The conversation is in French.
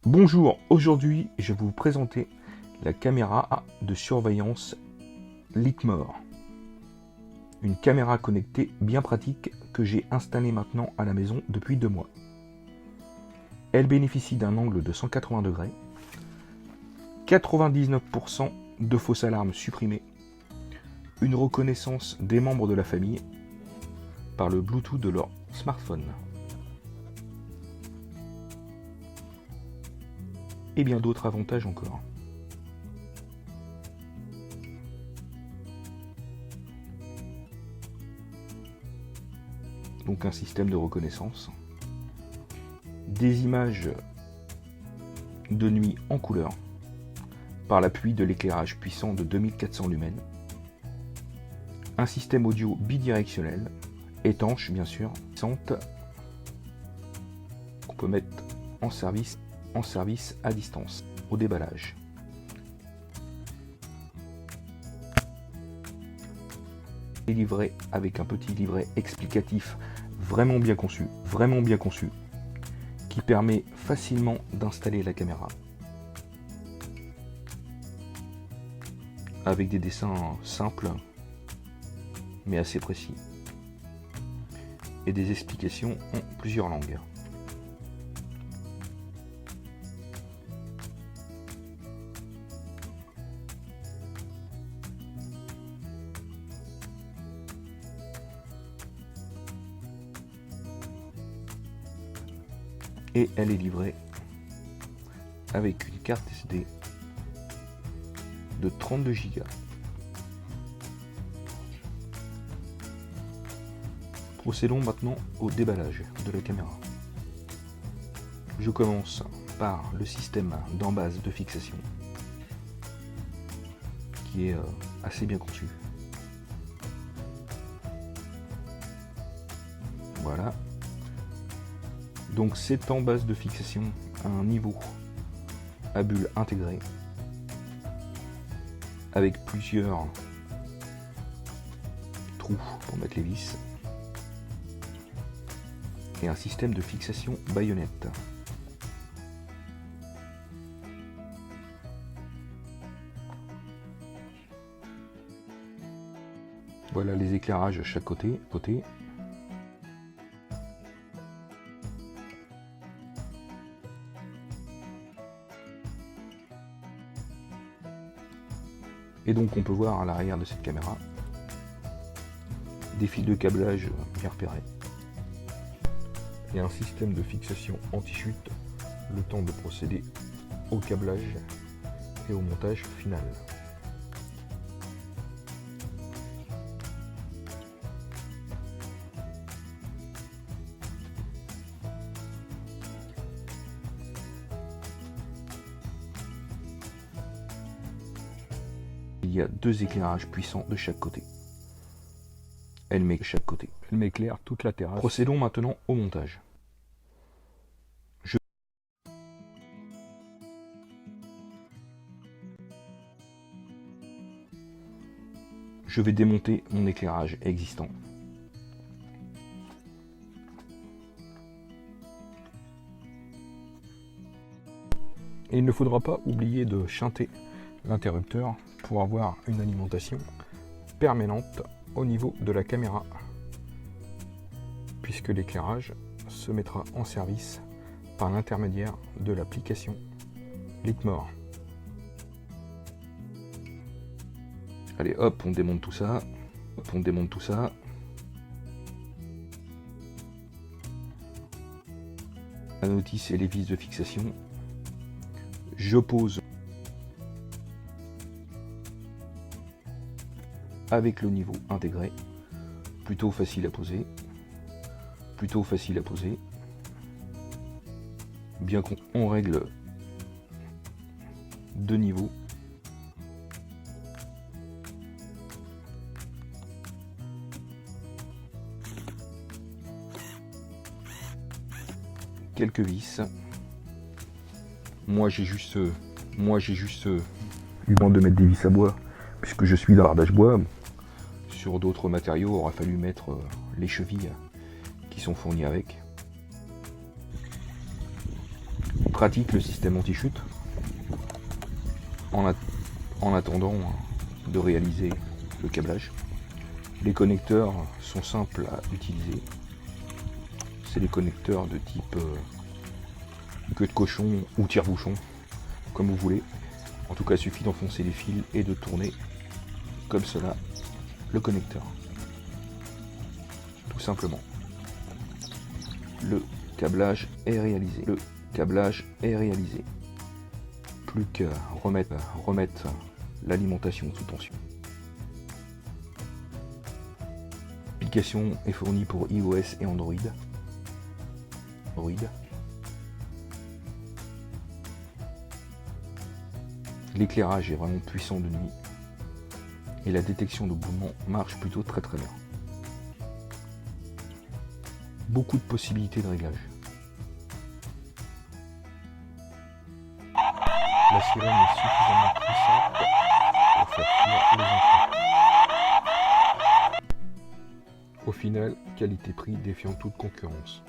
Bonjour, aujourd'hui je vais vous présenter la caméra de surveillance Litmor. Une caméra connectée bien pratique que j'ai installée maintenant à la maison depuis 2 mois. Elle bénéficie d'un angle de 180 degrés, 99% de fausses alarmes supprimées, une reconnaissance des membres de la famille par le Bluetooth de leur smartphone. Et bien d'autres avantages encore. Donc un système de reconnaissance, des images de nuit en couleur par l'appui de l'éclairage puissant de 2400 lumens, un système audio bidirectionnel, étanche bien sûr, qu'on peut mettre en service à distance, au déballage. Et livré avec un petit livret explicatif vraiment bien conçu, qui permet facilement d'installer la caméra. Avec des dessins simples, mais assez précis. Et des explications en plusieurs langues. Et elle est livrée avec une carte SD de 32 Go. Procédons maintenant au déballage de la caméra. Je commence par le système d'embase de fixation qui est assez bien conçu. Voilà. Donc c'est en base de fixation à un niveau à bulle intégré avec plusieurs trous pour mettre les vis et un système de fixation baïonnette. Voilà les éclairages à chaque côté. Et donc on peut voir à l'arrière de cette caméra des fils de câblage bien repérés et un système de fixation anti-chute, le temps de procéder au câblage et au montage final. Il y a 2 éclairages puissants de chaque côté. Elle m'éclaire toute la terrasse. Procédons maintenant au montage. Je vais démonter mon éclairage existant. Et il ne faudra pas oublier de chanter l'interrupteur pour avoir une alimentation permanente au niveau de la caméra, puisque l'éclairage se mettra en service par l'intermédiaire de l'application Litmor. Allez hop, on démonte tout ça, La notice et les vis de fixation. Je pose avec le niveau intégré, plutôt facile à poser, bien qu'on règle 2 niveaux. Quelques vis. Moi j'ai juste eu besoin de mettre des vis à bois puisque je suis d'ardage bois. Sur d'autres matériaux, il aura fallu mettre les chevilles qui sont fournies avec. pratique le système anti-chute en attendant de réaliser le câblage. Les connecteurs sont simples à utiliser. C'est des connecteurs de type queue de cochon ou tire-bouchon, comme vous voulez. En tout cas, il suffit d'enfoncer les fils et de tourner comme cela le connecteur. Tout simplement. Le câblage est réalisé. Le câblage est réalisé. Plus qu'à remettre l'alimentation sous tension. L'application est fournie pour iOS et Android. L'éclairage est vraiment puissant de nuit et la détection de mouvement marche plutôt très bien. Beaucoup de possibilités de réglage. La sirène est suffisamment puissante pour faire fuir les enfants. Au final, qualité-prix défiant toute concurrence.